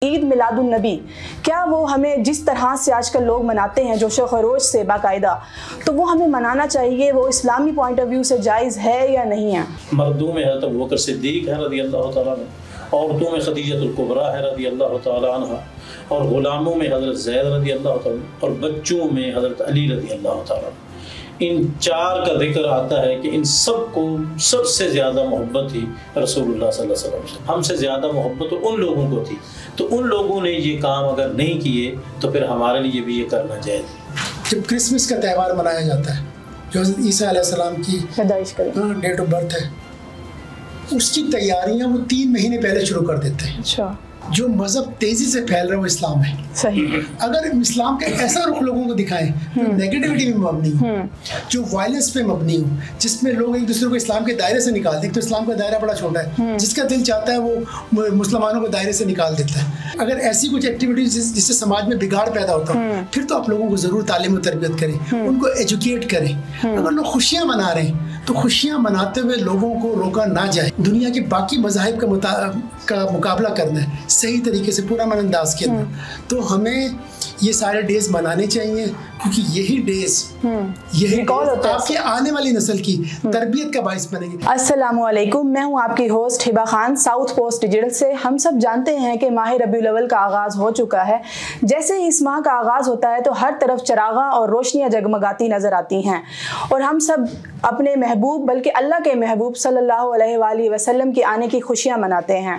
عید میلاد النبی، کیا وہ ہمیں جس طرح سے آج کل لوگ مناتے ہیں جوش و خروش سے باقاعدہ، تو وہ ہمیں منانا چاہیے؟ وہ اسلامی پوائنٹ آف ویو سے جائز ہے یا نہیں ہے؟ مردوں میں حضرت ابوبکر صدیق ہے رضی اللہ تعالیٰ عنہ، عورتوں میں خدیجہ الکبریٰ ہے رضی اللہ تعالیٰ عنہ، اور غلاموں میں حضرت زید رضی اللہ تعالیٰ عنہ، اور بچوں میں حضرت علی رضی اللہ تعالیٰ عنہ۔ ان چار کا ذکر آتا ہے کہ ان سب کو سب سے زیادہ محبت تھی رسول اللہ صلی اللہ علیہ وسلم سے، ہم سے زیادہ محبت ان لوگوں کو تھی، تو ان لوگوں نے یہ کام اگر نہیں کیے تو پھر ہمارے لیے بھی یہ کرنا جائز ہے۔ جب کرسمس کا تہوار منایا جاتا ہے جو حضرت عیسیٰ علیہ السلام کی ڈیٹ آف برتھ ہے، اس کی تیاریاں وہ 3 مہینے پہلے شروع کر دیتے ہیں۔ اچھا، جو مذہب تیزی سے پھیل رہا ہے وہ اسلام ہے۔ صحیح۔ اگر اسلام کا ایسا رخ لوگوں کو دکھائیں جو نیگیٹیوٹی میں مبنی ہو، جو وائلنس پہ مبنی ہو، جس میں لوگ ایک دوسرے کو اسلام کے دائرے سے نکال دیں، تو اسلام کا دائرہ بڑا چھوٹا ہے، جس کا دل چاہتا ہے وہ مسلمانوں کو دائرے سے نکال دیتا ہے۔ اگر ایسی کچھ ایکٹیویٹیز جس سے سماج میں بگاڑ پیدا ہوتا ہو، پھر تو آپ لوگوں کو ضرور تعلیم و تربیت کریں، ان کو ایجوکیٹ کریں۔ اگر لوگ خوشیاں منا رہے ہیں تو خوشیاں مناتے ہوئے لوگوں کو روکا نہ جائے۔ دنیا کے باقی مذاہب کا مقابلہ کرنا ہے صحیح طریقے سے پورا من انداز کے اندر، تو ہمیں یہ سارے ڈیز منانے چاہیے، کیونکہ یہی ڈیز آپ کے آنے والی نسل کی تربیت کا باعث بنے گی۔ السلام علیکم، میں ہوں آپ کی host Hiba Khan South Post digital سے۔ ہم سب جانتے ہیں کہ ماہ ربیع الاول کا آغاز ہو چکا ہے۔ جیسے ہی اس ماہ کا آغاز ہوتا ہے تو ہر طرف چراغاں اور روشنیاں جگمگاتی نظر آتی ہیں، اور ہم سب اپنے محبوب بلکہ اللہ کے محبوب صلی اللہ علیہ وآلہ وسلم کے آنے کی خوشیاں مناتے ہیں،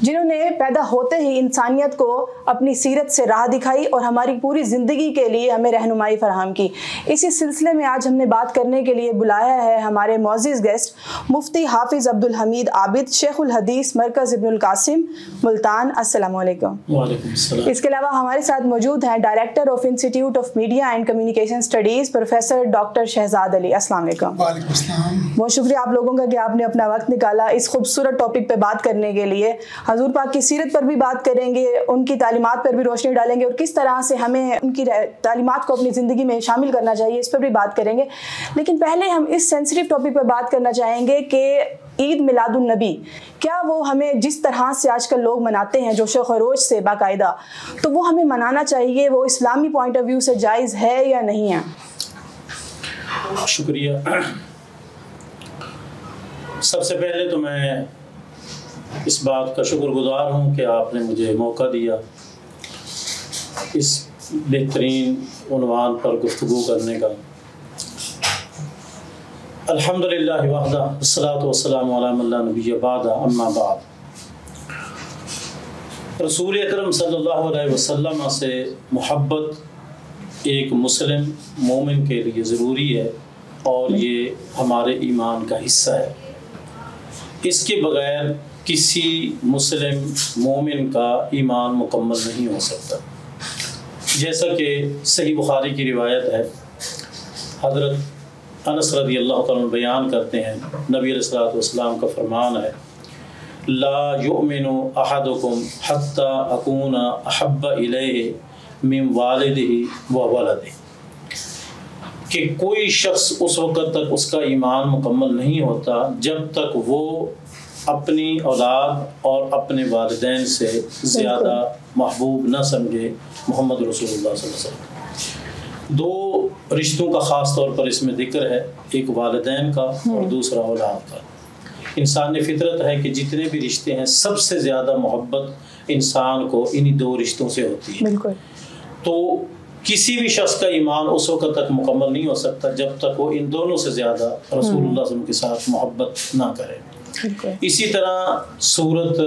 جنہوں نے پیدا ہوتے ہی انسانیت کو اپنی سیرت سے راہ دکھائی اور ہماری پوری زندگی کے لیے ہمیں رہنمائی فراہم کی۔ اسی سلسلے میں آج ہم نے بات کرنے کے لیے بلایا ہے ہمارے معزز گیسٹ مفتی حافظ عبدالحمید عابد، شیخ الحدیث مرکز ابن القاسم ملتان۔ السلام علیکم۔ وعلیکم السلام۔ اس کے علاوہ ہمارے ساتھ موجود ہیں director of institute of media and communication studies professor doctor Shahzad Ali. السلام علیکم۔ وعلیکم السلام۔ بہت شکریہ آپ لوگوں کا کہ آپ نے اپنا وقت نکالا اس خوبصورت ٹاپک پہ بات کرنے کے لیے۔ حضور پاک کی سیرت پر بھی بات کریں گے، ان کی تعلیمات پر بھی روشنی ڈالیں گے، اور کس طرح سے ہمیں ان کی تعلیمات کو اپنی زندگی میں شامل کرنا چاہیے، اس پر بھی بات کریں گے۔ لیکن پہلے ہم اس سینسٹیو ٹاپک پر بات کرنا چاہیں گے کہ عید میلاد النبی، کیا وہ ہمیں جس طرح سے آج کل لوگ مناتے ہیں جوش و خروش سے باقاعدہ، تو وہ ہمیں منانا چاہیے؟ وہ اسلامی پوائنٹ آف ویو سے جائز ہے یا نہیں ہے؟ شکریہ۔ سب سے پہلے تو میں اس بات کا شکر گزار ہوں کہ آپ نے مجھے موقع دیا اس بہترین عنوان پر گفتگو کرنے کا۔ الحمدللہ وحدہ والصلاۃ والسلام علی من لا نبی بعدہ، اما بعد۔ رسول اکرم صلی اللہ علیہ وسلم سے محبت ایک مسلم مومن کے لیے ضروری ہے، اور یہ ہمارے ایمان کا حصہ ہے۔ اس کے بغیر کسی مسلم مومن کا ایمان مکمل نہیں ہو سکتا۔ جیسا کہ صحیح بخاری کی روایت ہے، حضرت انس رضی اللہ تعالیٰ عنہ بیان کرتے ہیں، نبی علیہ الصلوۃ والسلام کا فرمان ہے، لا یؤمن احدکم حتی اکون احب الیہ من والدہ و ولدہ، کہ کوئی شخص اس وقت تک اس کا ایمان مکمل نہیں ہوتا جب تک وہ اپنی اولاد اور اپنے والدین سے زیادہ محبوب نہ سمجھے محمد رسول اللہ صلی اللہ علیہ وسلم۔ 2 رشتوں کا خاص طور پر اس میں ذکر ہے، ایک والدین کا اور دوسرا اولاد کا۔ انسانی فطرت ہے کہ جتنے بھی رشتے ہیں سب سے زیادہ محبت انسان کو انہی 2 رشتوں سے ہوتی ہے۔ بالکل۔ تو کسی بھی شخص کا ایمان اس وقت تک مکمل نہیں ہو سکتا جب تک وہ ان دونوں سے زیادہ رسول اللہ صلی اللہ علیہ وسلم کے ساتھ محبت نہ کرے۔ اسی طرح سورت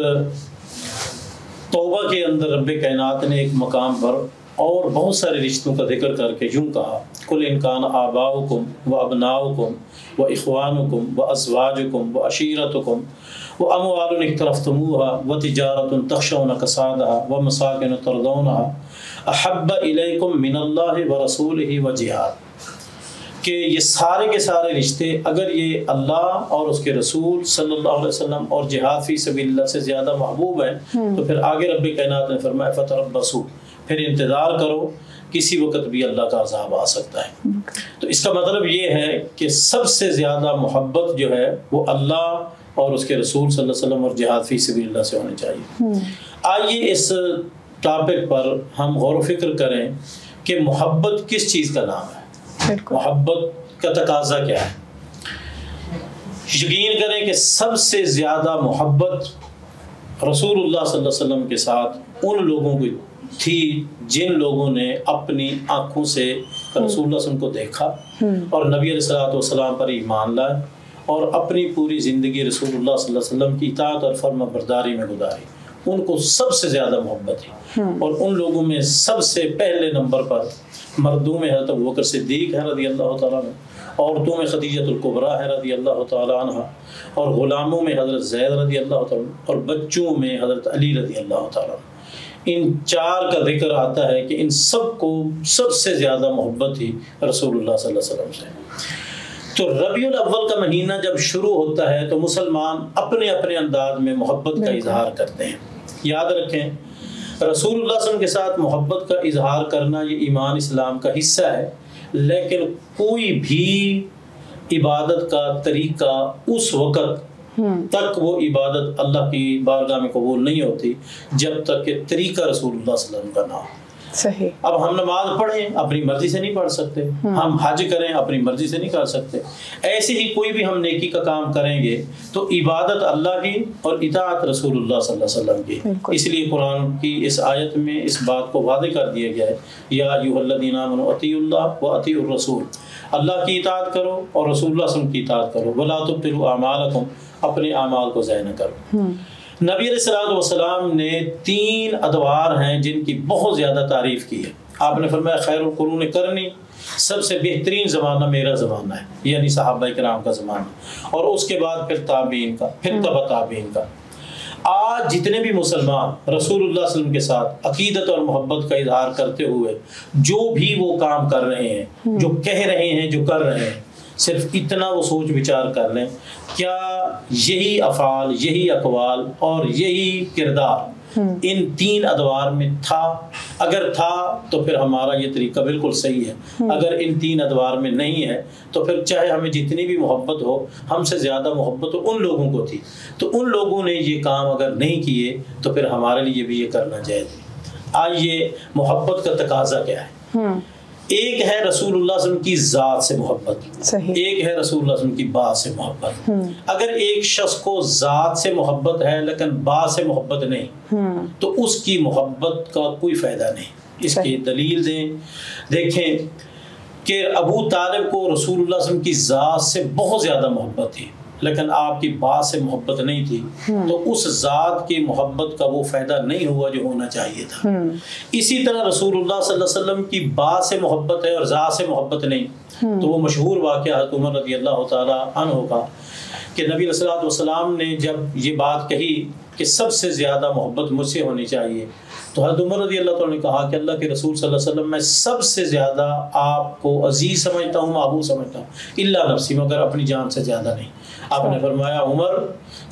توبہ کے اندر رب کائنات نے ایک مقام پر اور بہت سارے رشتوں کا ذکر کر کے یوں کہا، قل ان کان آباؤکم و ابناؤکم و اخوانکم و ازواجکم و عشیرتکم و اموال اقترفتموها و تجارت تخشون کسادها و مساکن ترضونها احب الیکم من اللہ و رسولہ و جہاد، کہ یہ سارے کے سارے رشتے اگر یہ اللہ اور اس کے رسول صلی اللہ علیہ وسلم اور جہاد فی سبیل اللہ سے زیادہ محبوب ہیں، تو پھر آگے رب کائنات نے فرمایا فتربصوا، پھر انتظار کرو، کسی وقت بھی اللہ کا عذاب آ سکتا ہے۔ تو اس کا مطلب یہ ہے کہ سب سے زیادہ محبت جو ہے وہ اللہ اور اس کے رسول صلی اللہ علیہ وسلم اور جہاد فی سبیل اللہ سے ہونی چاہیے۔ آئیے اس ٹاپک پر ہم غور و فکر کریں کہ محبت کس چیز کا نام ہے، محبت کا تقاضا کیا ہے۔ یقین کریں کہ سب سے زیادہ محبت رسول اللہ صلی اللہ علیہ وسلم کے ساتھ ان لوگوں کی تھی جن لوگوں نے اپنی آنکھوں سے رسول اللہ صلی اللہ علیہ وسلم کو دیکھا اور نبی علیہ الصلوۃ والسلام پر ایمان لائے اور اپنی پوری زندگی رسول اللہ صلی اللہ علیہ وسلم کی اطاعت اور فرما برداری میں گزاری۔ ان کو سب سے زیادہ محبت ہے، اور ان لوگوں میں سب سے پہلے نمبر پر مردوں میں حضرت ابوبکر صدیق ہے رضی اللہ تعالیٰ عنہ، عورتوں میں خدیجۃ الکبریٰ ہے رضی اللہ تعالیٰ عنہ، اور غلاموں میں حضرت زید رضی اللہ تعالیٰ عنہ، اور بچوں میں حضرت علی رضی اللہ تعالیٰ عنہ۔ ان چار کا ذکر آتا ہے کہ ان سب کو سب سے زیادہ محبت تھی رسول اللہ صلی اللہ علیہ وسلم سے۔ تو ربیع الاول کا مہینہ جب شروع ہوتا ہے تو مسلمان اپنے اپنے انداز میں محبت کا اظہار کرتے ہیں۔ یاد رکھیں، رسول اللہ صلی اللہ علیہ وسلم کے ساتھ محبت کا اظہار کرنا یہ ایمان اسلام کا حصہ ہے، لیکن کوئی بھی عبادت کا طریقہ اس وقت تک وہ عبادت اللہ کی بارگاہ میں قبول نہیں ہوتی جب تک کہ طریقہ رسول اللہ صلی اللہ علیہ وسلم کا نہ ہو۔ صحیح۔ اب ہم نماز پڑھیں اپنی مرضی سے نہیں پڑھ سکتے، ہم حج کریں اپنی مرضی سے نہیں کر سکتے، ایسے ہی کوئی بھی ہم نیکی کا کام کریں گے تو عبادت اللہ کی اور اطاعت رسول اللہ صلی اللہ علیہ وسلم کی۔ اس لیے قرآن کی اس آیت میں اس بات کو واضح کر دیا گیا ہے، یا ایھا الذین آمنوا اطیعوا اللہ واطیعوا الرسول، اللہ کی اطاعت کرو اور رسول اللہ صلی اللہ علیہ وسلم کی اطاعت کرو، ولا تبطلوا اعمالکم، اپنے اعمال کو ضائع نہ کرو۔ نبی علیہ الصلوۃ والسلام نے 3 ادوار ہیں جن کی بہت زیادہ تعریف کی ہے۔ آپ نے فرمایا خیر القرون قرنی، سب سے بہترین زمانہ میرا زمانہ ہے، یعنی صحابہ کرام کا زمانہ، اور اس کے بعد پھر تابعین کا، پھر تبع تابعین کا۔ آج جتنے بھی مسلمان رسول اللہ صلی اللہ علیہ وسلم کے ساتھ عقیدت اور محبت کا اظہار کرتے ہوئے جو بھی وہ کام کر رہے ہیں، جو کہہ رہے ہیں، جو کر رہے ہیں، صرف اتنا وہ سوچ وچار کر لیں، کیا یہی افعال، یہی اقوال اور یہی کردار ان 3 ادوار میں تھا؟ اگر تھا تو پھر ہمارا یہ طریقہ بالکل صحیح ہے، اگر ان 3 ادوار میں نہیں ہے تو پھر چاہے ہمیں جتنی بھی محبت ہو، ہم سے زیادہ محبت ان لوگوں کو تھی، تو ان لوگوں نے یہ کام اگر نہیں کیے تو پھر ہمارے لیے بھی یہ کرنا جائز ہے۔ آئیے محبت کا تقاضا کیا ہے؟ ایک ہے رسول اللہ صلی اللہ علیہ وسلم کی ذات سے محبت، صحیح۔ ایک ہے رسول اللہ صلی اللہ علیہ وسلم کی بات سے محبت۔ اگر ایک شخص کو ذات سے محبت ہے لیکن بات سے محبت نہیں تو اس کی محبت کا کوئی فائدہ نہیں۔ اس کی دلیل دیں، دیکھیں کہ ابو طالب کو رسول اللہ صلی اللہ علیہ وسلم کی ذات سے بہت زیادہ محبت تھی لیکن آپ کی بات سے محبت نہیں تھی، تو اس ذات کی محبت کا وہ فائدہ نہیں ہوا جو ہونا چاہیے تھا۔ اسی طرح رسول اللہ صلی اللہ علیہ وسلم کی بات سے محبت ہے اور ذات سے محبت نہیں، تو وہ مشہور واقعہ حضرت عمر رضی اللہ تعالیٰ عنہ کا کہ نبی علیہ الصلوۃ والسلام نے جب یہ بات کہی کہ سب سے زیادہ محبت مجھ سے ہونی چاہیے، تو حضرت عمر رضی اللہ تعالیٰ نے کہا کہ اللہ کے رسول صلی اللہ علیہ وسلم میں سب سے زیادہ آپ کو عزیز سمجھتا ہوں، محبوب سمجھتا ہوں، الا نفسی، مگر اپنی جان سے زیادہ نہیں۔ آپ نے فرمایا عمر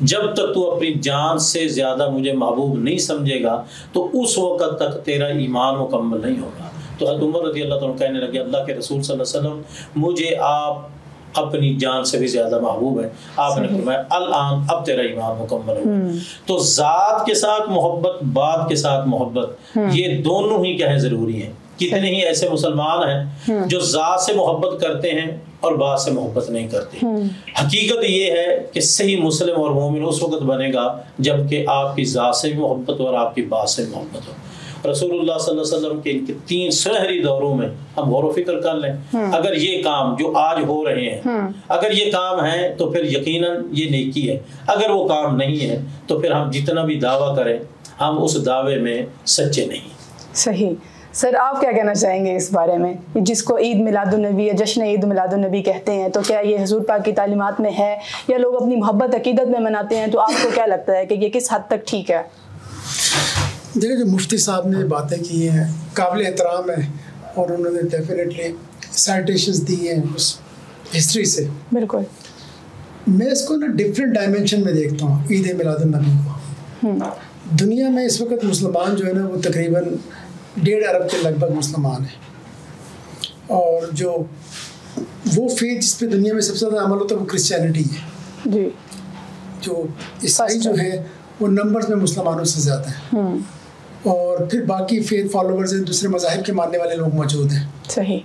جب تک تو اپنی جان سے زیادہ مجھے محبوب نہیں سمجھے گا تو اس وقت تک تیرا ایمان مکمل نہیں ہوگا۔ تو حضرت عمر رضی اللہ تعالیٰ کہنے لگے اللہ کے رسول صلی اللہ علیہ وسلم مجھے آپ اپنی جان سے بھی زیادہ محبوب ہے۔ آپ نے فرمایا الآن اب تیرا ایمان مکمل ہوگا۔ تو ذات کے ساتھ محبت، بات کے ساتھ محبت، یہ دونوں ہی کہیں ضروری ہیں۔ کتنے ہی ایسے مسلمان ہیں جو ذات سے محبت کرتے ہیں اور بات سے محبت نہیں کرتے۔ حقیقت یہ ہے کہ صحیح مسلم اور مومن اس وقت بنے گا جب کہ آپ کی ذات سے بھی محبت ہو اور آپ کی بات سے محبت ہو۔ رسول اللہ صلی اللہ علیہ وسلم کے ان کے 3 سنہری دوروں میں ہم غور و فکر کر لیں، اگر یہ کام جو آج ہو رہے ہیں اگر یہ کام ہے تو پھر یقیناً یہ نیکی ہے، اگر وہ کام نہیں ہے تو پھر ہم جتنا بھی دعویٰ کریں ہم اس دعوے میں سچے نہیں۔ صحیح۔ سر آپ کیا کہنا چاہیں گے اس بارے میں، جس کو عید میلاد النبی یا جشن عید میلاد النبی کہتے ہیں، تو کیا یہ حضور پاک کی تعلیمات میں ہے یا لوگ اپنی محبت عقیدت میں مناتے ہیں؟ تو آپ کو کیا لگتا ہے کہ یہ کس حد تک ٹھیک ہے؟ دیکھیں جو مفتی صاحب نے باتیں کی ہیں قابل احترام ہے، اور انہوں نے ڈیفینیٹلی سائٹیشنز دی ہیں اس ہسٹری سے۔ بالکل۔ میں اس کو نا ڈفرینٹ ڈائمینشن میں دیکھتا ہوں عید میلاد النبی کو۔ دنیا میں اس وقت مسلمان جو ہے نا وہ تقریباً 1.5 ارب کے لگ بھگ مسلمان ہیں، اور جو وہ فیتھ جس پہ دنیا میں سب سے زیادہ عمل ہوتا ہے وہ کرسچینٹی ہے۔ جی۔ جو عیسائی جو ہے وہ نمبرز میں مسلمانوں سے زیادہ ہیں، اور پھر باقی فیتھ فالوورز ہیں، دوسرے مذاہب کے ماننے والے لوگ موجود ہیں. صحیح.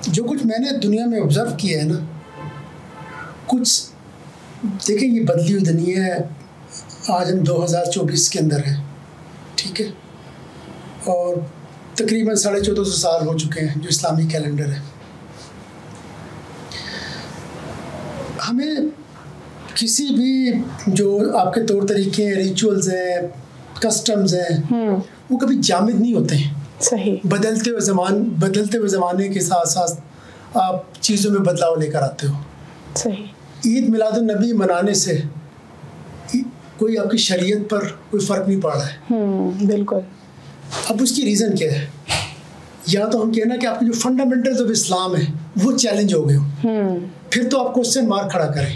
جو کچھ میں نے دنیا میں آبزرو کیا ہے نا، کچھ دیکھیں یہ بدلی ہوئی دنیا ہے. آج ہم 2024 کے اندر ہیں، ٹھیک ہے، اور تقریباً 1450 سال ہو چکے ہیں جو اسلامی کیلنڈر ہے. ہمیں کسی بھی جو آپ کے طور طریقے ہیں، ریچولز ہیں، کسٹمز ہیں، وہ کبھی جامد نہیں ہوتے ہیں. صحیح. بدلتے ہوئے زمانے کے ساتھ ساتھ آپ چیزوں میں بدلاؤ لے کر آتے ہو. صحیح. عید میلاد النبی منانے سے کوئی آپ کی شریعت پر کوئی فرق نہیں پڑ رہا ہے. بالکل. اب اس کی ریزن کیا ہے؟ یا تو ہم کہنا کہ آپ کے جو فنڈامنٹلز آف اسلام ہے وہ چیلنج ہو گئے ہوں، پھر تو آپ کوسچن مارک کھڑا کریں.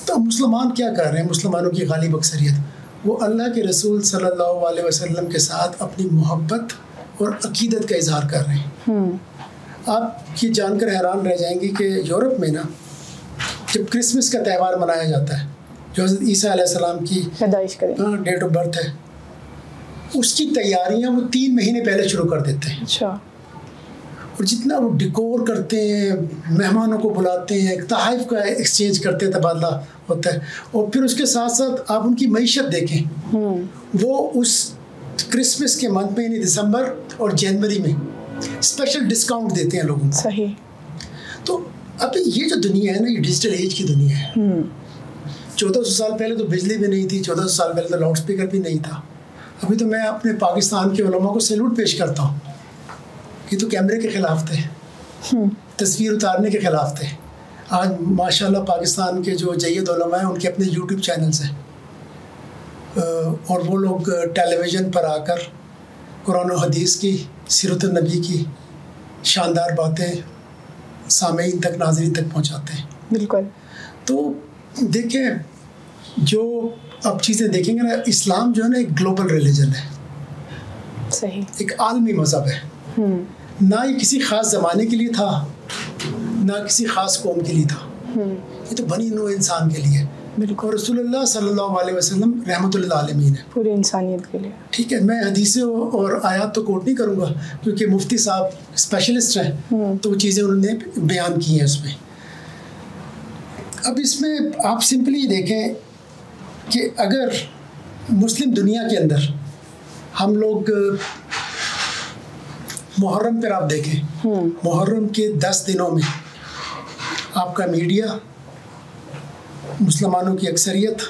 تو مسلمان کیا کر رہے ہیں؟ مسلمانوں کی غالب اکثریت وہ اللہ کے رسول صلی اللہ علیہ وسلم کے ساتھ اپنی محبت اور عقیدت کا اظہار کر رہے ہیں. آپ یہ جان کر حیران رہ جائیں گے کہ یورپ میں نا جب کرسمس کا تہوار منایا جاتا ہے جو حضرت عیسیٰ علیہ السلام کی پیدائش کا ڈیٹ آف برتھ ہے، اس کی تیاریاں وہ 3 مہینے پہلے شروع کر دیتے ہیں. اچھا. اور جتنا وہ ڈیکور کرتے ہیں، مہمانوں کو بلاتے ہیں، تحائف کا ایکسچینج کرتے ہیں، تبادلہ ہوتا ہے. اور پھر اس کے ساتھ ساتھ آپ ان کی معیشت دیکھیں، وہ اس کرسمس کے منتھ میں یعنی دسمبر اور جنوری میں اسپیشل ڈسکاؤنٹ دیتے ہیں لوگوں کو. صحیح. تو اب یہ جو دنیا ہے نا، یہ ڈیجیٹل ایج کی دنیا ہے. 1400 سال پہلے تو بجلی بھی نہیں تھی، 1400 سال پہلے تو لاؤڈ اسپیکر بھی نہیں تھا. ابھی تو میں اپنے پاکستان کے علماء کو سیلوٹ پیش کرتا ہوں. یہ تو کیمرے کے خلاف تھے، تصویر اتارنے کے خلاف تھے. آج ماشاءاللہ پاکستان کے جو جید علماء ہیں ان کے اپنے یوٹیوب چینلز ہیں، اور وہ لوگ ٹیلی ویژن پر آ کر قرآن و حدیث کی، سیرت النبی کی شاندار باتیں سامعین تک، ناظرین تک پہنچاتے ہیں. بالکل. تو دیکھیں جو اب چیزیں دیکھیں گے نا، اسلام جو ہے نا ایک گلوبل ریلیجن ہے. صحیح. ایک عالمی مذہب ہے. نہ یہ کسی خاص زمانے کے لیے تھا، نہ کسی خاص قوم کے لیے تھا. یہ تو بنی نوع انسان کے لیے. بالکل. اور رسول اللہ صلی اللہ علیہ وسلم رحمۃ اللہ عالمین ہے، پوری انسانیت کے لیے. ٹھیک ہے. میں حدیثیں اور آیات تو کوٹ نہیں کروں گا کیونکہ مفتی صاحب اسپیشلسٹ ہیں، تو وہ چیزیں انہوں نے بیان کی ہیں اس میں. اب اس میں آپ سمپلی یہ دیکھیں کہ اگر مسلم دنیا کے اندر ہم لوگ محرم پر آپ دیکھیں، محرم کے 10 دنوں میں آپ کا میڈیا، مسلمانوں کی اکثریت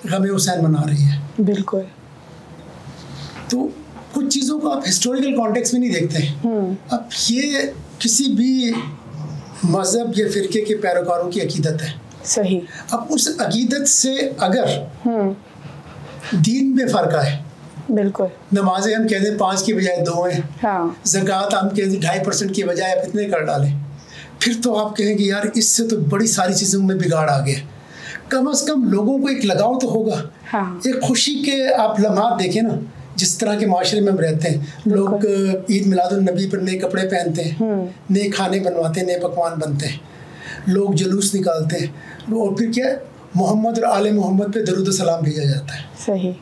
غم حسین منا رہی ہے. بالکل. تو کچھ چیزوں کو آپ ہسٹوریکل کانٹیکس میں نہیں دیکھتے ہیں. اب یہ کسی بھی مذہب یا فرقے کے پیروکاروں کی عقیدت ہے. صحیح. اب اس عقیدت سے اگر دین میں فرق آئے، بالکل، نمازیں ہم کہتے ہیں 5 کی بجائے 2 ہیں، ہاں، زکوٰۃ ہم کہتے ہیں 2.5% کی بجائے آپ اتنے کر ڈالیں، پھر تو آپ کہیں گے یار اس سے تو بڑی ساری چیزوں میں بگاڑ آ گیا. کم از کم لوگوں کو ایک لگاؤ تو ہوگا. ہاں. ایک خوشی کے آپ لمحات دیکھیں نا، جس طرح کے معاشرے میں ہم رہتے ہیں. لوگ عید میلاد النبی پر نئے کپڑے پہنتے ہیں، نئے کھانے بنواتے ہیں، نئے پکوان بنتے ہیں، لوگ جلوس نکالتے ہیں، اور پھر کیا محمد اور آل محمد پہ درود و سلام بھیجا جاتا ہے. صحیح.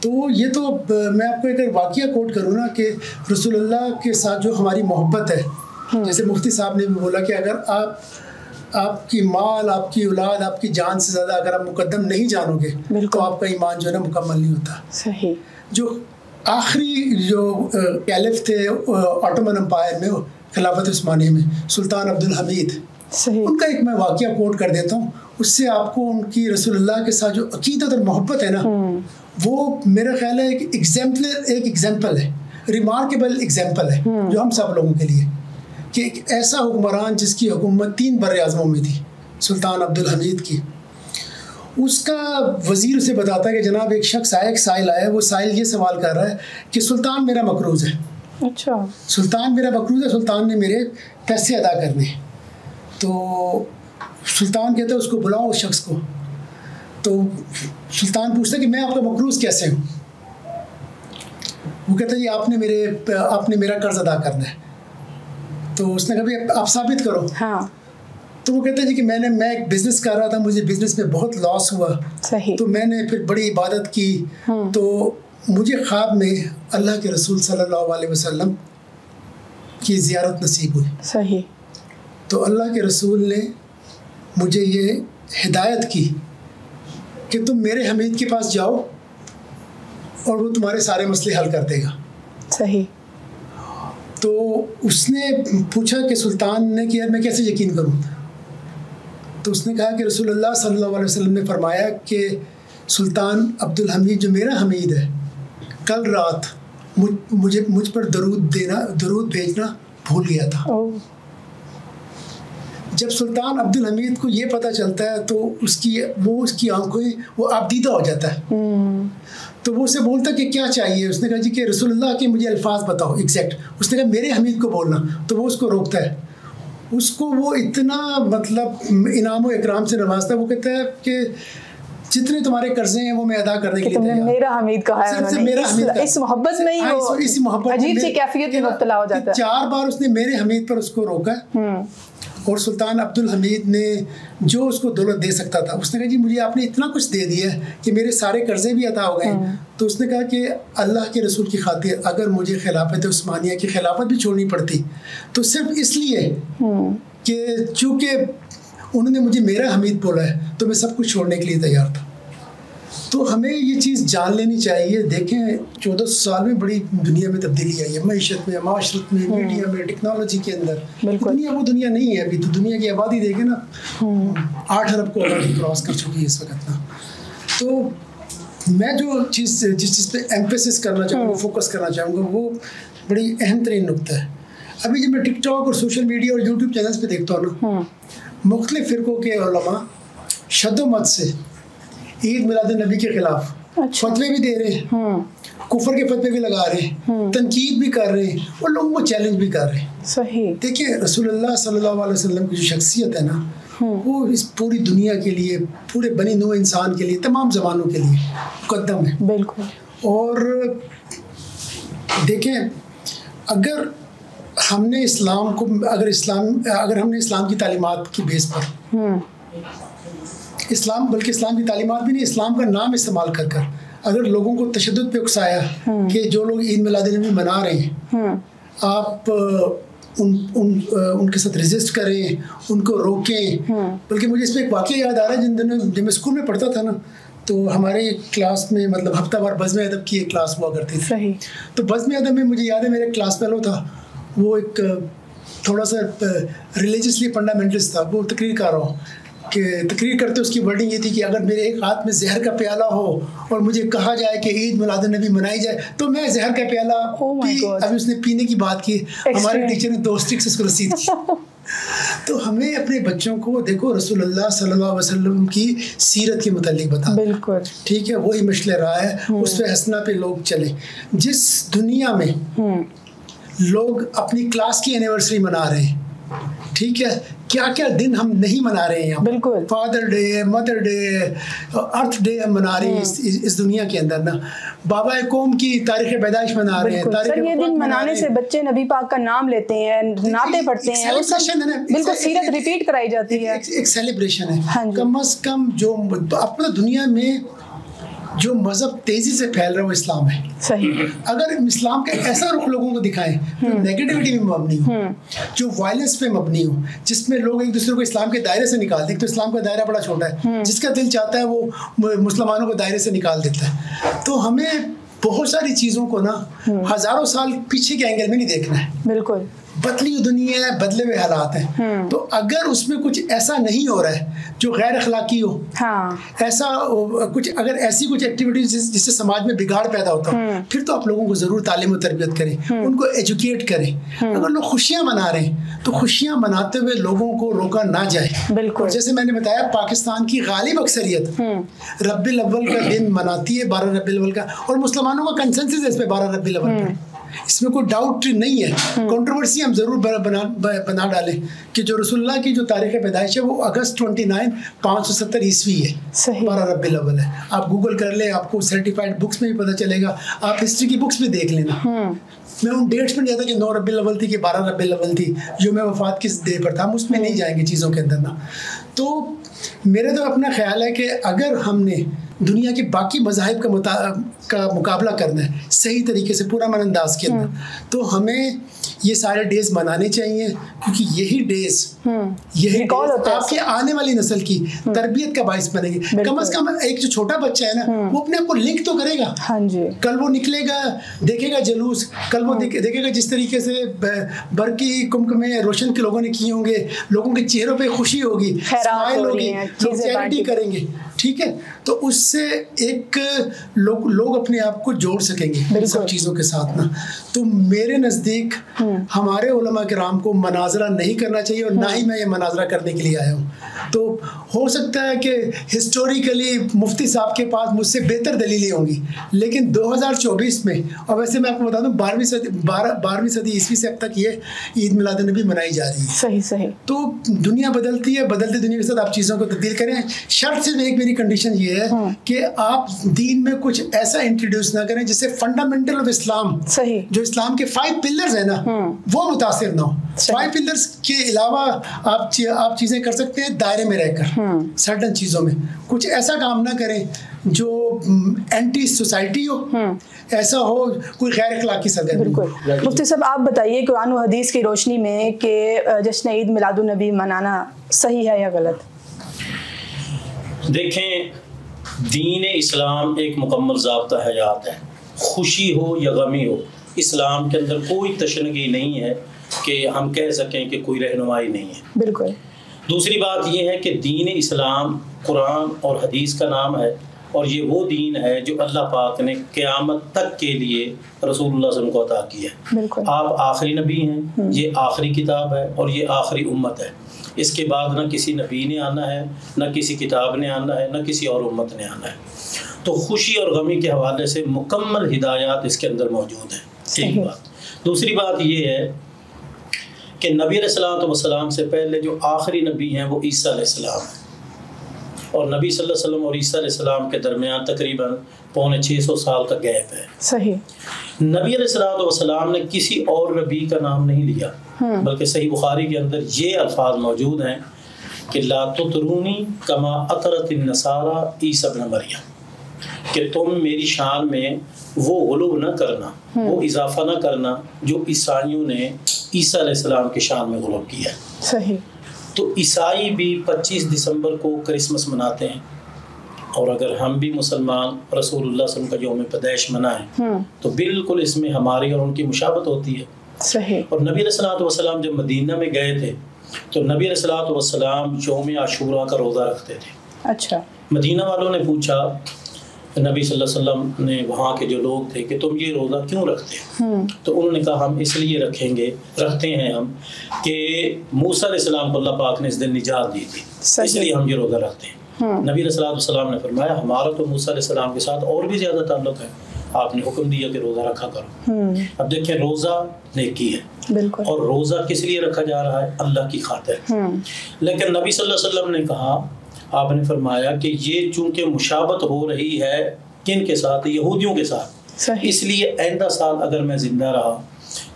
تو یہ تو میں آپ کو ایک واقعہ کوٹ کروں نا کہ رسول اللہ کے ساتھ جو ہماری محبت ہے، جیسے مفتی صاحب نے بھی بولا کہ اگر آپ کی مال، آپ کی اولاد، آپ کی جان سے زیادہ اگر آپ مقدم نہیں جانو گے تو آپ کا ایمان جو ہے نا مکمل نہیں ہوتا. صحیح. جو آخری جو کیلف تھے آٹومن امپائر میں، خلافت عثمانیہ میں، سلطان عبدالحمید، ان کا ایک میں واقعہ کوٹ کر دیتا ہوں. اس سے آپ کو ان کی رسول اللہ کے ساتھ جو عقیدت اور محبت ہے نا، وہ میرا خیال ہے ایک ایگزامپل ہے، ریمارکیبل ایگزامپل ہے جو ہم سب لوگوں کے لیے، کہ ایک ایسا حکمران جس کی حکومت 3 بر اعظموں میں تھی، سلطان عبدالحمید کی. اس کا وزیر اسے بتاتا ہے کہ جناب ایک شخص آیا، ایک سائل آیا، وہ سائل یہ سوال کر رہا ہے کہ سلطان میرا مقروض ہے. اچھا. سلطان میرا مقروض ہے، سلطان نے میرے پیسے ادا کرنے. تو سلطان کہتا ہے اس کو بلاؤ اس شخص کو. تو سلطان پوچھتا ہے کہ میں آپ کا مقروض کیسے ہوں؟ وہ کہتا ہے یہ آپ نے میرا قرض ادا کرنا ہے. تو اس نے کہا آپ ثابت کرو. ہاں. تو وہ کہتا ہے جی کہ میں ایک بزنس کر رہا تھا, مجھے بزنس میں بہت لاس ہوا, تو میں نے پھر بڑی عبادت کی, تو مجھے خواب میں اللہ کے رسول صلی اللہ علیہ وسلم کی زیارت نصیب ہوئی. صحیح. تو اللہ کے رسول نے مجھے یہ ہدایت کی کہ تم میرے حمید کے پاس جاؤ اور وہ تمہارے سارے مسئلے حل کر دے گا. صحیح. تو اس نے پوچھا کہ سلطان نے کہ یار میں کیسے یقین کروں, تو اس نے کہا کہ رسول اللہ صلی اللہ علیہ وسلم نے فرمایا کہ سلطان عبد الحمید جو میرا حمید ہے, کل رات مجھ پر درود بھیجنا بھول گیا تھا. جب سلطان عبد الحمید کو یہ پتہ چلتا ہے تو اس کی آنکھیں وہ آبدیدہ ہو جاتا ہے. تو وہ اسے بولتا کہ کیا چاہیے. اس نے کہا جی کہ رسول اللہ کے مجھے الفاظ بتاؤ ایگزیکٹ. اس نے کہا میرے حمید کو بولنا. تو وہ اس کو روکتا ہے. اس کو وہ اتنا مطلب انعام و اکرام سے نوازتا ہے. وہ کہتا ہے کہ جتنے تمہارے قرضے ہیں وہ میں ادا کرنے کے لیے تیار. میرا حمید کہا ہے انہوں نے. اس محبت میں ہی وہ اسی محبت عجیب سی کیفیت میں مبتلا ہو جاتا ہے. 4 بار اس نے میرے حمید پر اس کو روکا, اور سلطان عبد الحمید نے جو اس کو دولت دے سکتا تھا, اس نے کہا جی مجھے آپ نے اتنا کچھ دے دیا ہے کہ میرے سارے قرضے بھی عطا ہو گئے. تو اس نے کہا کہ اللہ کے رسول کی خاطر اگر مجھے خلافت عثمانیہ کی خلافت بھی چھوڑنی پڑتی تو صرف اس لیے کہ چونکہ انہوں نے مجھے میرا حمید بولا ہے تو میں سب کچھ چھوڑنے کے لیے تیار تھا. تو ہمیں یہ چیز جان لینی چاہیے. دیکھیں 14 سال میں بڑی دنیا میں تبدیلی آئی ہے, معیشت میں, معاشرت میں, میڈیا میں, ٹیکنالوجی کے اندر. دنیا وہ دنیا نہیں ہے ابھی. تو دنیا کی آبادی دیکھیں نا, 8 ارب کو آبادی کراس کر چکی ہے اس وقت نا. تو میں جس چیز پہ ایمفیسس کرنا چاہوں گا, فوکس کرنا چاہوں گا, وہ بڑی اہم ترین نقطہ ہے. ابھی جب میں ٹک ٹاک اور سوشل میڈیا اور یوٹیوب چینلز پہ دیکھتا ہوں نا, مختلف فرقوں کے علماء شد و مت سے عید میلاد النبی کے خلاف فتوے بھی دے رہے ہیں, کفر کے فتوے بھی لگا رہے ہیں, تنقید بھی کر رہے ہیں, اور لوگوں کو چیلنج بھی کر رہے ہیں. صحیح. دیکھیں رسول اللہ صلی اللہ علیہ وسلم کی جو شخصیت ہے نا, وہ اس پوری دنیا کے لیے, پورے بنی نوع انسان کے لیے, تمام زبانوں کے لیے مقدم ہے. بالکل. اور دیکھیں اگر ہم نے اسلام کو اگر ہم نے اسلام کی تعلیمات کی بیس پر بلکہ اسلام کی تعلیمات بھی نہیں, اسلام کا نام استعمال کر اگر لوگوں کو تشدد پہ اکسایا کہ جو لوگ عید میلاد النبی منا رہے ہیں آپ ان کے ساتھ ریزسٹ کریں, ان کو روکیں. بلکہ مجھے اس پہ ایک واقعہ یاد آ رہا ہے, جن دنوں جب میں اسکول میں پڑھتا تھا نا, تو ہمارے کلاس میں مطلب ہفتہ وار بزم ادب کی ایک کلاس ہوا کرتی تھی. تو بزم ادب میں مجھے یاد ہے میرا کلاس فیلو تھا, وہ ایک تھوڑا سا ریلیجسلی فنڈامنٹلسٹ تھا. وہ تقریر کر رہا ہوں کہ تقریر کرتے اس کی ورڈنگ یہ تھی کہ اگر میرے ایک ہاتھ میں زہر کا پیالہ ہو اور مجھے کہا جائے کہ عید میلاد النبی منائی جائے تو میں زہر کا پیالہ ابھی اس نے پینے کی بات کی, ہمارے ٹیچر نے 2 اسٹرکس اس کو رسید کی. تو ہمیں اپنے بچوں کو دیکھو رسول اللہ صلی اللہ علیہ وسلم کی سیرت کے متعلق بتا. بالکل ٹھیک ہے, وہی مشل رہا ہے, اس پہ ہنسنا پہ لوگ چلیں. جس دنیا میں لوگ اپنی کلاس کی اینیورسری منا رہے ہیں, ٹھیک ہے, کیا کیا دن ہم نہیں منا رہے ہیں. بالکل. فادر ڈے, مدر ڈے, ارتھ ڈے ہم منا رہے ہیں اس دنیا کے اندر نا. بابا قوم کی تاریخ پیدائش منا رہے ہیں. سر یہ دن منانے سے بچے نبی پاک کا نام لیتے ہیں, نعتیں پڑھتے ہیں, بالکل سیرت ریپیٹ کرائی جاتی ہے. ایک سیلیبریشن ہے. کم از کم جو اپنا دنیا میں جو مذہب تیزی سے پھیل رہا ہے وہ اسلام ہے. صحیح. اگر اسلام کا ایسا رخ لوگوں کو دکھائیں جو نیگیٹیوٹی میں مبنی ہو, جو وائلنس پہ مبنی ہو, جس میں لوگ ایک دوسرے کو اسلام کے دائرے سے نکال دیں, تو اسلام کا دائرہ بڑا چھوٹا ہے, جس کا دل چاہتا ہے وہ مسلمانوں کو دائرے سے نکال دیتا ہے. تو ہمیں بہت ساری چیزوں کو نا ہزاروں سال پیچھے کے اینگل میں نہیں دیکھنا ہے. بالکل. بدلی ہوئی دنیا ہے, بدلے ہوئے حالات ہیں. تو اگر اس میں کچھ ایسا نہیں ہو رہا ہے جو غیر اخلاقی ہو, ایسا کچھ اگر ایسی کچھ ایکٹیویٹیز جس سے سماج میں بگاڑ پیدا ہوتا ہو, پھر تو آپ لوگوں کو ضرور تعلیم و تربیت کریں, ان کو ایجوکیٹ کریں. اگر لوگ خوشیاں منا رہے ہیں تو خوشیاں مناتے ہوئے لوگوں کو روکا نہ جائے. بالکل. جیسے میں نے بتایا پاکستان کی غالب اکثریت ربیع الاول کا دن مناتی ہے, 12 ربیع الاول کا, اور مسلمانوں کا کنسنسس ہے اس پہ 12 ربیع الاول پر. اس میں کوئی ڈاؤٹ نہیں ہے. کنٹروورسی ہم ضرور بنا ڈالیں کہ جو رسول اللہ کی جو تاریخ پیدائش ہے وہ اگست 29 570 عیسوی ہے, 12 ربیع الاول ہے. آپ گوگل کر لیں, آپ کو سرٹیفائڈ بکس میں بھی پتہ چلے گا, آپ ہسٹری کی بکس بھی دیکھ لینا. میں ان ڈیٹس میں نہیں جاتا کہ 9 ربیع الاول تھی کہ 12 ربیع الاول تھی, جو میں وفات کس ڈے پر تھا, ہم اس میں نہیں جائیں گے چیزوں کے اندر نا. تو میرا تو اپنا خیال ہے کہ اگر ہم نے دنیا کے باقی مذاہب کا مقابلہ کرنا ہے صحیح طریقے سے پورا من انداز کے اندر, تو ہمیں یہ سارے ڈیز منانے چاہیے, کیونکہ یہی ڈیز آپ کے آنے والی نسل کی تربیت کا باعث بنے گی. کم از کم ایک جو چھوٹا بچہ ہے نا, وہ اپنے آپ کو لنک تو کرے گا. کل وہ نکلے گا, دیکھے گا جلوس, کل وہ دیکھے گا جس طریقے سے برقی کمک میں روشن کے لوگوں نے کیے ہوں گے, لوگوں کے چہروں پہ خوشی ہوگی, اسمائل ہوگی, لوگ چیریٹی کریں گے. ٹھیک ہے, تو اس سے ایک لوگ اپنے آپ کو جوڑ سکیں گے سب چیزوں کے ساتھ نا. تو میرے نزدیک ہمارے علماء کرام کو مناظرہ نہیں کرنا چاہیے, اور نہ ہی میں یہ مناظرہ کرنے کے لیے آیا ہوں. تو ہو سکتا ہے کہ ہسٹوریکلی مفتی صاحب کے پاس مجھ سے بہتر دلیلیں ہوں گی, لیکن 2024 میں, اور ویسے میں آپ کو بتا دوں 12ویں صدی عیسوی سے اب تک یہ عید میلاد النبی منائی جا رہی ہے. صحیح. تو دنیا بدلتی ہے, بدلتی دنیا کے ساتھ آپ چیزوں کو تبدیل کریں. شرط سے ایک میری کنڈیشن یہ ہے کہ آپ دین میں کچھ ایسا انٹروڈیوس نہ کریں جس سے فنڈامنٹل آف اسلام, جو اسلام کے 5 پلرز ہیں نا, وہ متاثر نہ ہو. 5 پلرز کے علاوہ آپ چیزیں کر سکتے ہیں دائرے میں رہ کر, سرٹن چیزوں میں. کچھ ایسا کام نہ کریں جو اینٹی سوسائٹی ہو, ایسا ہو کوئی غیر اخلاقی سرگرمی. بالکل. مفتی صاحب آپ بتائیے قرآن و حدیث کی روشنی میں کہ جشن عید میلاد النبی منانا صحیح ہے یا غلط؟ دیکھیں, دین اسلام ایک مکمل ضابطہ حیات ہے. خوشی ہو یا غمی ہو, اسلام کے اندر کوئی تشنگی نہیں ہے کہ ہم کہہ سکیں کہ کوئی رہنمائی نہیں ہے. بالکل. دوسری بات یہ ہے کہ دین اسلام قرآن اور حدیث کا نام ہے, اور یہ وہ دین ہے جو اللہ پاک نے قیامت تک کے لیے رسول اللہ صلی اللہ علیہ وسلم کو عطا کیا ہے. آپ آخری نبی ہیں, یہ آخری کتاب ہے, اور یہ آخری امت ہے. اس کے بعد نہ کسی نبی نے آنا ہے, نہ کسی کتاب نے آنا ہے, نہ کسی اور امت نے آنا ہے. تو خوشی اور غمی کے حوالے سے مکمل ہدایات اس کے اندر موجود ہیں. ایک بات. دوسری بات یہ ہے کہ نبی علیہ الصلوۃ والسلام سے پہلے جو آخری نبی ہیں وہ عیسیٰ علیہ السلام ہیں, اور نبی صلی اللہ علیہ وسلم اور عیسیٰ علیہ السلام کے درمیان تقریباً 650 سال کا گیپ ہے. صحیح. نبی علیہ الصلوۃ والسلام نے کسی اور نبی کا نام نہیں لیا, بلکہ صحیح بخاری کے اندر یہ الفاظ موجود ہیں کہ لا تطرونی کما اطرت النصارى عیسیٰ ابن مریم, کہ تم میری شان میں وہ غلو نہ کرنا, وہ اضافہ نہ کرنا جو عیسائیوں نے عیسیٰ علیہ السلام کی شان میں غلو کیا ہے. صحیح. تو عیسائی بھی 25 دسمبر کو کرسمس مناتے ہیں, اور اگر ہم بھی مسلمان رسول اللہ صلی اللہ علیہ وسلم کا یوم پیدائش منائیں تو بالکل اس میں ہماری اور ان کی مشابہت ہوتی ہے. صحیح. اور نبی علیہ الصلوۃ والسلام جب مدینہ میں گئے تھے تو نبی علیہ الصلوۃ والسلام یوم عاشوراء کا روزہ رکھتے تھے. اچھا. مدینہ والوں نے پوچھا نبی صلی اللہ علیہ وسلم نے, وہاں کے جو لوگ تھے, کہ تم یہ روزہ کیوں رکھتے ہیں؟ تو انہوں نے کہا ہم اس لیے رکھتے ہیں ہم کہ موسیٰ علیہ السلام کو اللہ پاک نے اس دن نجات دی تھی, اس لیے ہم یہ روزہ رکھتے ہیں. نبی علیہ السلام نے فرمایا ہمارا تو موسیٰ علیہ السلام کے ساتھ اور بھی زیادہ تعلق ہے, آپ نے حکم دیا کہ روزہ رکھا کرو. اب دیکھیں, روزہ نیکی ہے, اور روزہ کس لیے رکھا جا رہا ہے؟ اللہ کی خاطر. لیکن نبی صلی اللہ علیہ وسلم نے کہا, آپ نے فرمایا کہ یہ چونکہ مشابہت ہو رہی ہے کن کے ساتھ؟ یہودیوں کے ساتھ, اس لیے آئندہ سال اگر میں زندہ رہا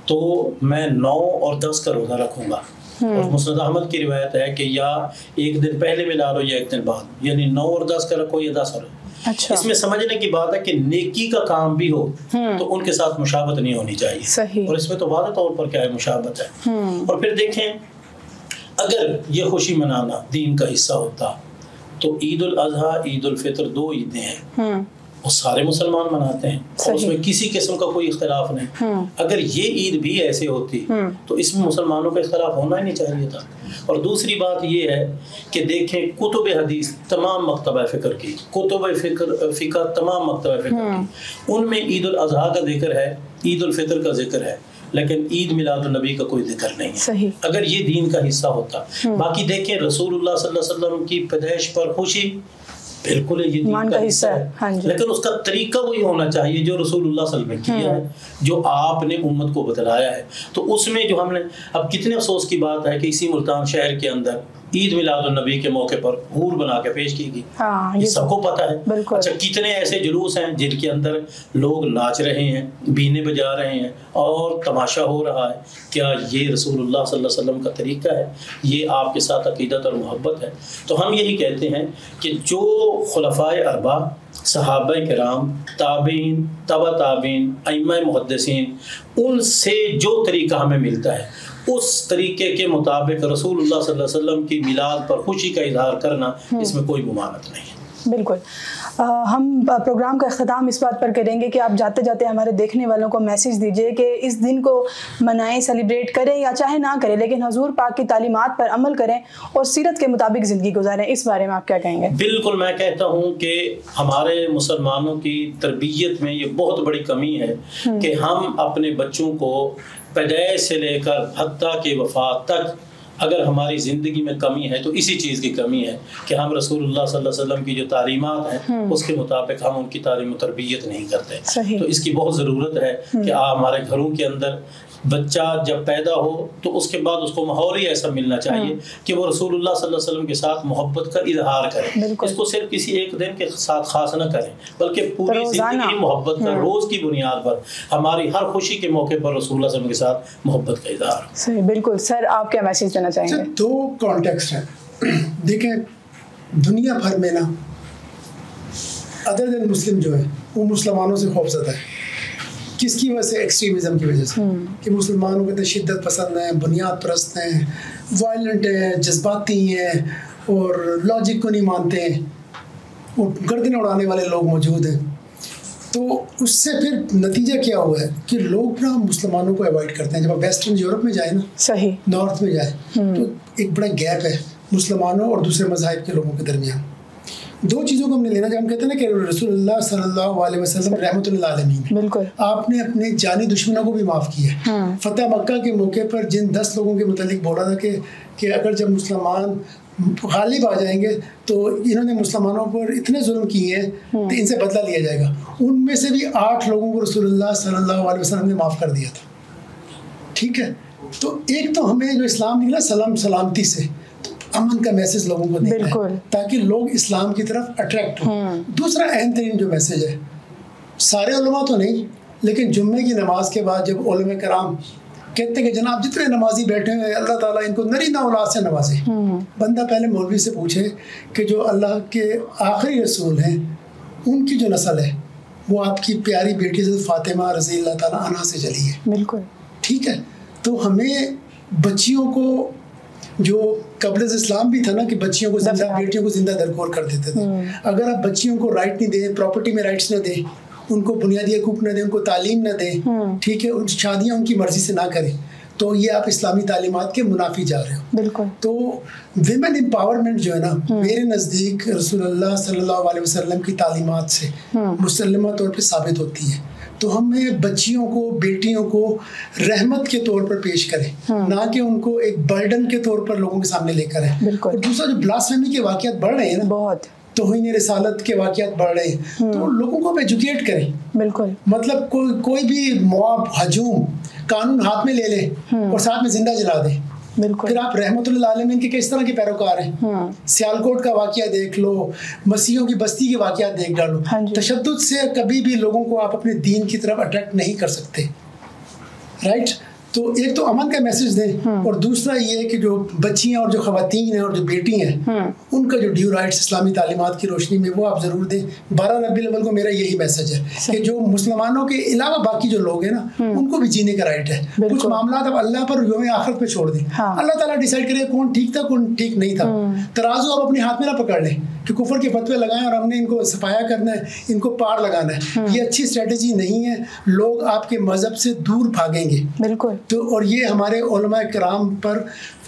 تو میں 9 اور 10 کا روزہ رکھوں گا. اور مسند احمد کی روایت ہے کہ یا ایک دن پہلے ملا لو یا ایک دن بعد, یعنی 9 اور 10 کا رکھو یا 10 اور. اس میں سمجھنے کی بات ہے کہ نیکی کا کام بھی ہو تو ان کے ساتھ مشابہت نہیں ہونی چاہیے, اور اس میں تو واضح طور پر کیا ہے, مشابہت ہے. اور پھر دیکھیں, اگر یہ خوشی منانا دین کا حصہ ہوتا تو عید الاضحیٰ, عید الفطر 2 عیدیں ہیں, وہ سارے مسلمان مناتے ہیں, اور اس میں کسی قسم کا کوئی اختلاف نہیں. اگر یہ عید بھی ایسے ہوتی تو اس میں مسلمانوں کا اختلاف ہونا ہی نہیں چاہیے تھا. اور دوسری بات یہ ہے کہ دیکھیں, کتب حدیث تمام مکتبہ فکر کی, کتب فقہ تمام مکتبہ فکر کی, ان میں عید الاضحیٰ کا ذکر ہے, عید الفطر کا ذکر ہے, لیکن عید میلاد النبی کا کوئی ذکر نہیں ہے. اگر یہ دین کا حصہ ہوتا. باقی دیکھیں, رسول اللہ صلی اللہ علیہ وسلم کی پیدائش پر خوشی بالکل یہ دین کا حصہ ہے. ہاں جی. لیکن اس کا طریقہ وہی ہونا چاہیے جو رسول اللہ صلی اللہ علیہ وسلم نے کیا ہے, جو آپ نے امت کو بتلایا ہے. تو اس میں جو ہم نے اب کتنے افسوس کی بات ہے کہ اسی ملتان شہر کے اندر عید میلاد النبی کے موقع پر حور بنا کے پیش کی گئی. یہ سب کو پتہ ہے. اچھا کتنے ایسے جلوس ہیں جن کے اندر لوگ ناچ رہے ہیں, بینے بجا رہے ہیں اور تماشا ہو رہا ہے. کیا یہ رسول اللہ صلی اللہ علیہ وسلم کا طریقہ ہے؟ یہ آپ کے ساتھ عقیدت اور محبت ہے؟ تو ہم یہی کہتے ہیں کہ جو خلفائے اربعہ, صحابہ کرام, تابعین, تبع تابعین, ائمہ محدثین, ان سے جو طریقہ ہمیں ملتا ہے اس طریقے کے مطابق رسول اللہ صلی اللہ علیہ وسلم کی میلاد پر خوشی کا اظہار کرنا, اس میں کوئی ممانعت نہیں ہے. بالکل. ہم پروگرام کا اختتام اس بات پر کریں گے کہ آپ جاتے جاتے ہمارے دیکھنے والوں کو میسیج دیجئے کہ اس دن کو منائیں, سیلیبریٹ کریں یا چاہے نہ کریں, لیکن حضور پاک کی تعلیمات پر عمل کریں اور سیرت کے مطابق زندگی گزاریں. اس بارے میں آپ کیا کہیں گے؟ بالکل, میں کہتا ہوں کہ ہمارے مسلمانوں کی تربیت میں یہ بہت بڑی کمی ہے کہ ہم اپنے بچوں کو پیدائش سے لے کر حتیٰ کہ وفات تک اگر ہماری زندگی میں کمی ہے تو اسی چیز کی کمی ہے کہ ہم رسول اللہ صلی اللہ علیہ وسلم کی جو تعلیمات ہیں اس کے مطابق ہم ان کی تعلیم و تربیت نہیں کرتے. تو اس کی بہت ضرورت ہے کہ ہمارے گھروں کے اندر بچہ جب پیدا ہو تو اس کے بعد اس کو ماحول ہی ایسا ملنا چاہیے کہ وہ رسول اللہ صلی اللہ علیہ وسلم کے ساتھ محبت کا اظہار کرے. اس کو صرف کسی ایک دن کے ساتھ خاص نہ کریں بلکہ پوری زندگی محبت کا, روز کی بنیاد پر ہماری ہر خوشی کے موقع پر رسول اللہ صلی اللہ علیہ وسلم کے ساتھ محبت کا اظہار. صحیح, بالکل. سر آپ کیا میسیج دینا چاہیں گے؟ دو کانٹیکسٹ ہیں. دیکھیں دنیا بھر میں نا ادر دین مسلم جو ہے وہ مسلمانوں سے خوفزدہ ہے. کس کی وجہ سے؟ ایکسٹریمزم کی وجہ سے, کہ مسلمانوں کے شدت پسند ہیں, بنیاد پرست ہیں, وائلنٹ ہیں, جذباتی ہیں اور لاجک کو نہیں مانتے ہیں, اور گردن اڑانے والے لوگ موجود ہیں. تو اس سے پھر نتیجہ کیا ہوا ہے کہ لوگ نا مسلمانوں کو اوائڈ کرتے ہیں. جب آپ ویسٹرن یورپ میں جائیں نا, صحیح, نارتھ میں جائیں تو ایک بڑا گیپ ہے مسلمانوں اور دوسرے مذاہب کے لوگوں کے درمیان. دو چیزوں کو ہم نے لینا, جب ہم کہتے ہیں نا کہ رسول اللہ صلی اللہ علیہ وسلم رحمۃ للعالمین, بالکل آپ نے اپنے جانی دشمنوں کو بھی معاف کیا. فتح مکہ کے موقع پر جن 10 لوگوں کے متعلق بولا تھا کہ اگر جب مسلمان غالب آ جائیں گے تو انہوں نے مسلمانوں پر اتنے ظلم کیے ہیں تو ان سے بدلہ لیا جائے گا, ان میں سے بھی 8 لوگوں کو رسول اللہ صلی اللہ علیہ وسلم نے معاف کر دیا تھا. ٹھیک ہے, تو ایک تو ہمیں جو اسلام نکلا سلامتی سے, امن کا میسج لوگوں کو دینا ہے تاکہ لوگ اسلام کی طرف اٹریکٹ ہوں. دوسرا اہم ترین جو میسج ہے, سارے علماء تو نہیں لیکن جمعے کی نماز کے بعد جب علماء کرام کہتے ہیں کہ جناب جتنے نمازی بیٹھے ہوئے ہیں اللہ تعالیٰ ان کو نرینہ اولاد سے نوازے, بندہ پہلے مولوی سے پوچھے کہ جو اللہ کے آخری رسول ہیں ان کی جو نسل ہے وہ آپ کی پیاری بیٹی حضرت فاطمہ رضی اللہ تعالیٰ عنہا سے چلی ہے. بالکل ٹھیک ہے. تو ہمیں بچیوں کو, جو قبل اسلام بھی تھا نا کہ بچیوں کو زندہ, بیٹیوں کو زندہ درگور کر دیتے تھے. اگر آپ بچیوں کو رائٹ نہیں دیں, پراپرٹی میں رائٹس نہ دیں, ان کو بنیادی حقوق نہ دیں, ان کو تعلیم نہ دیں, ٹھیک ہے, شادیاں ان کی مرضی سے نہ کریں, تو یہ آپ اسلامی تعلیمات کے منافی جا رہے ہو. بالکل. تو ویمن امپاورمنٹ جو ہے نا میرے نزدیک رسول اللہ صلی اللہ علیہ وسلم کی تعلیمات سے مسلمہ طور پہ ثابت ہوتی ہے. تو ہمیں بچیوں کو, بیٹیوں کو رحمت کے طور پر پیش کریں, نہ کہ ان کو ایک برڈن کے طور پر لوگوں کے سامنے لے کر آئیں. اور دوسرا جو بلاسفیمی کے واقعات بڑھ رہے ہیں نا, بہت توہین رسالت کے واقعات بڑھ رہے ہیں, تو لوگوں کو ہم ایجوکیٹ کریں. بالکل. مطلب کوئی بھی مواب ہجوم قانون ہاتھ میں لے لے اور ساتھ میں زندہ جلا دے. بالکل. پھر آپ رحمۃ للعالمین کے کس طرح کے پیروکار ہیں. سیالکوٹ کا واقعہ دیکھ لو, مسیحوں کی بستی کے واقعات دیکھ ڈالو. تشدد سے کبھی بھی لوگوں کو آپ اپنے دین کی طرف اٹریکٹ نہیں کر سکتے. رائٹ. تو ایک تو امن کا میسج دیں, اور دوسرا یہ ہے کہ جو بچیاں اور جو خواتین ہیں اور جو بیٹی ہیں ان کا جو ڈیو رائٹس اسلامی تعلیمات کی روشنی میں وہ آپ ضرور دیں. 12 ربیع الاول کو میرا یہی میسج ہے کہ جو مسلمانوں کے علاوہ باقی جو لوگ ہیں نا ان کو بھی جینے کا رائٹ ہے. کچھ معاملات اب اللہ پر یوم آخرت پہ چھوڑ دیں, اللہ تعالیٰ ڈیسائیڈ کرے کون ٹھیک تھا کون ٹھیک نہیں تھا. ترازو آپ اپنے ہاتھ میں نہ پکڑ لیں کہ کفر کے فتوے لگائیں اور ہم نے ان کو صفایا کرنا ہے, ان کو پار لگانا ہے. یہ اچھی اسٹریٹجی نہیں ہے, لوگ آپ کے مذہب سے دور بھاگیں گے. بالکل. تو اور یہ ہمارے علماء کرام پر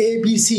ABC,